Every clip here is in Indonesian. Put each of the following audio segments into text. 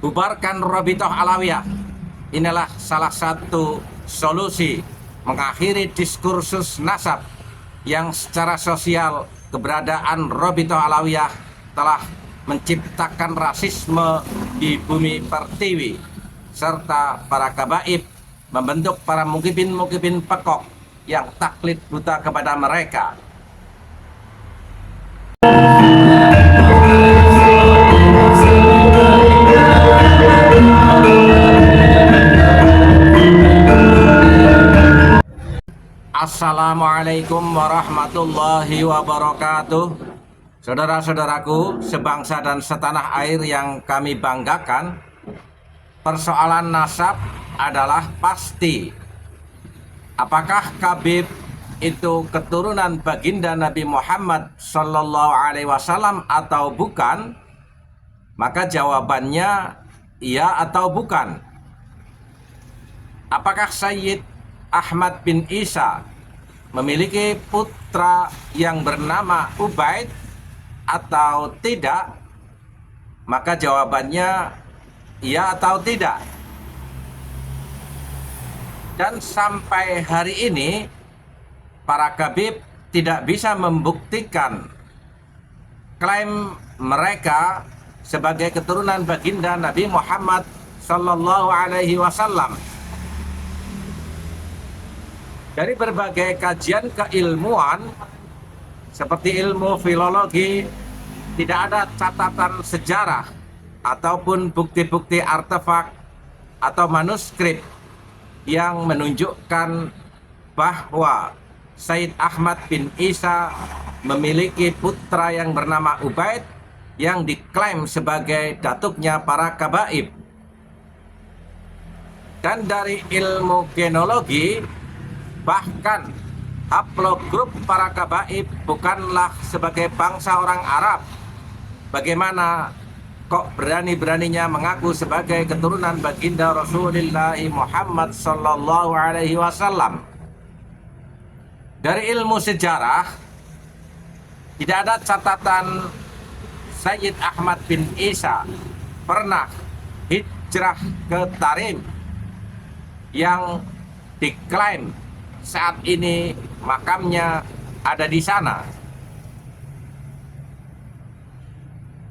bubarkan Rabithah Alawiyah. Inilah salah satu solusi mengakhiri diskursus nasab yang secara sosial keberadaan Rabithah Alawiyah telah menciptakan rasisme di bumi pertiwi, serta para kabaib membentuk para mukibin pekok yang taklid buta kepada mereka. Assalamualaikum warahmatullahi wabarakatuh. Saudara-saudaraku sebangsa dan setanah air yang kami banggakan, persoalan nasab adalah pasti. Apakah Khabib itu keturunan baginda Nabi Muhammad Sallallahu Alaihi Wasallam atau bukan? Maka jawabannya iya atau bukan. Apakah Sayyid Ahmad bin Isa memiliki putra yang bernama Ubaid atau tidak? Maka jawabannya iya atau tidak. Dan sampai hari ini para Khabib tidak bisa membuktikan klaim mereka sebagai keturunan baginda Nabi Muhammad Sallallahu Alaihi Wasallam. Dari berbagai kajian keilmuan seperti ilmu filologi, tidak ada catatan sejarah ataupun bukti-bukti artefak atau manuskrip yang menunjukkan bahwa Sayyid Ahmad bin Isa memiliki putra yang bernama Ubaid yang diklaim sebagai datuknya para kabaib. Dan dari ilmu genealogi, bahkan haplogrup para kabaib bukanlah sebagai bangsa orang Arab. Bagaimana kok berani-beraninya mengaku sebagai keturunan baginda Rasulullah Muhammad Sallallahu Alaihi Wasallam? Dari ilmu sejarah, tidak ada catatan Sayyid Ahmad bin Isa pernah hijrah ke Tarim yang diklaim saat ini makamnya ada di sana.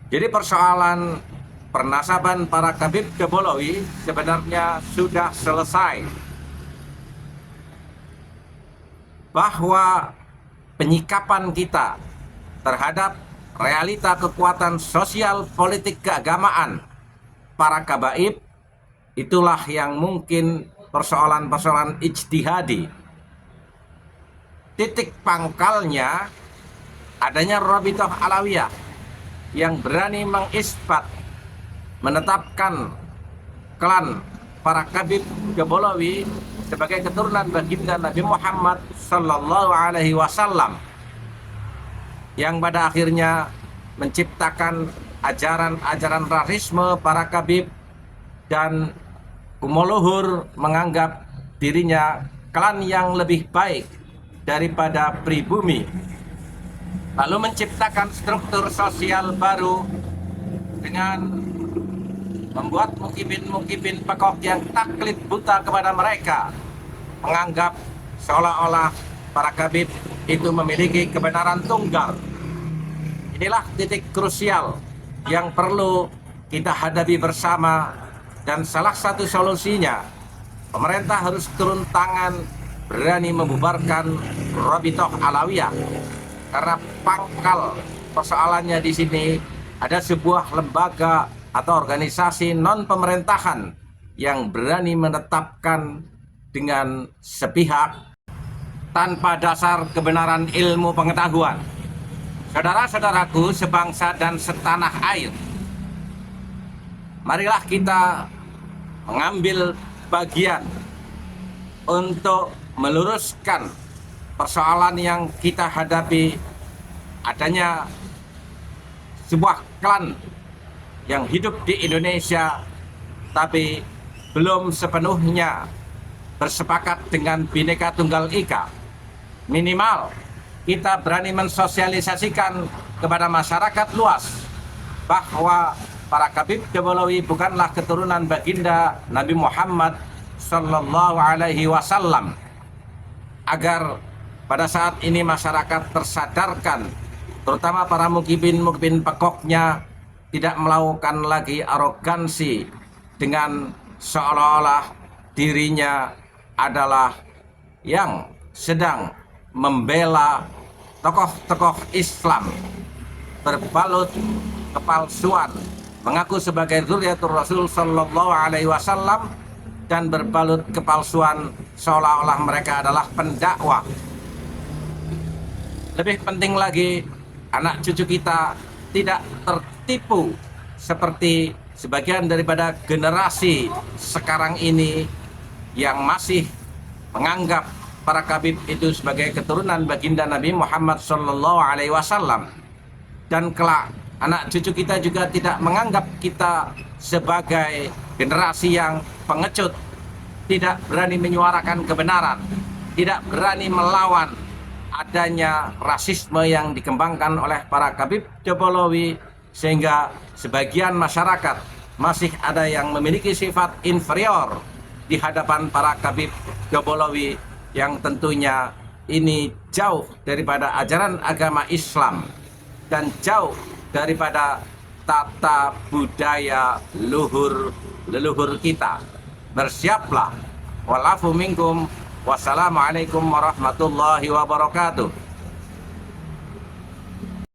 Jadi persoalan pernasaban para Khabib Kebolawi sebenarnya sudah selesai. Bahwa penyikapan kita terhadap realita kekuatan sosial politik keagamaan para kabaib itulah yang mungkin persoalan-persoalan ijtihadi. Titik pangkalnya adanya Rabithah Alawiyah yang berani mengisbat, menetapkan klan para Khabib Kebolawi sebagai keturunan baginda Nabi Muhammad Sallallahu Alaihi Wasallam, yang pada akhirnya menciptakan ajaran-ajaran rasisme para Khabib dan kumuluhur menganggap dirinya klan yang lebih baik daripada pribumi, lalu menciptakan struktur sosial baru dengan membuat mukibin pekok yang taklid buta kepada mereka, menganggap seolah-olah para Khabib itu memiliki kebenaran tunggal. Inilah titik krusial yang perlu kita hadapi bersama, dan salah satu solusinya pemerintah harus turun tangan, berani membubarkan Rabithah Alawiyah, karena pangkal persoalannya di sini ada sebuah lembaga atau organisasi non pemerintahan yang berani menetapkan dengan sepihak tanpa dasar kebenaran ilmu pengetahuan. Saudara-saudaraku sebangsa dan setanah air, marilah kita mengambil bagian untuk meluruskan persoalan yang kita hadapi, adanya sebuah klan yang hidup di Indonesia tapi belum sepenuhnya bersepakat dengan Bhinneka Tunggal Ika. Minimal kita berani mensosialisasikan kepada masyarakat luas bahwa para Khabib Jabalawi bukanlah keturunan baginda Nabi Muhammad Sallallahu Alaihi Wasallam, agar pada saat ini masyarakat tersadarkan, terutama para mukibin pekoknya, tidak melakukan lagi arogansi dengan seolah-olah dirinya adalah yang sedang membela tokoh-tokoh Islam, berbalut kepalsuan, mengaku sebagai zuriatur Rasul Sallallahu Alaihi Wasallam, dan berbalut kepalsuan seolah-olah mereka adalah pendakwah. Lebih penting lagi, anak cucu kita tidak tertipu seperti sebagian daripada generasi sekarang ini yang masih menganggap para Khabib itu sebagai keturunan baginda Nabi Muhammad Sallallahu Alaihi Wasallam. Dan kelak anak cucu kita juga tidak menganggap kita sebagai generasi yang pengecut, tidak berani menyuarakan kebenaran, tidak berani melawan adanya rasisme yang dikembangkan oleh para Khabib Jabalawi, sehingga sebagian masyarakat masih ada yang memiliki sifat inferior di hadapan para Khabib Jabalawi, yang tentunya ini jauh daripada ajaran agama Islam dan jauh daripada tata budaya leluhur kita. Bersiaplah. Walafu minkum. Wassalamualaikum warahmatullahi wabarakatuh.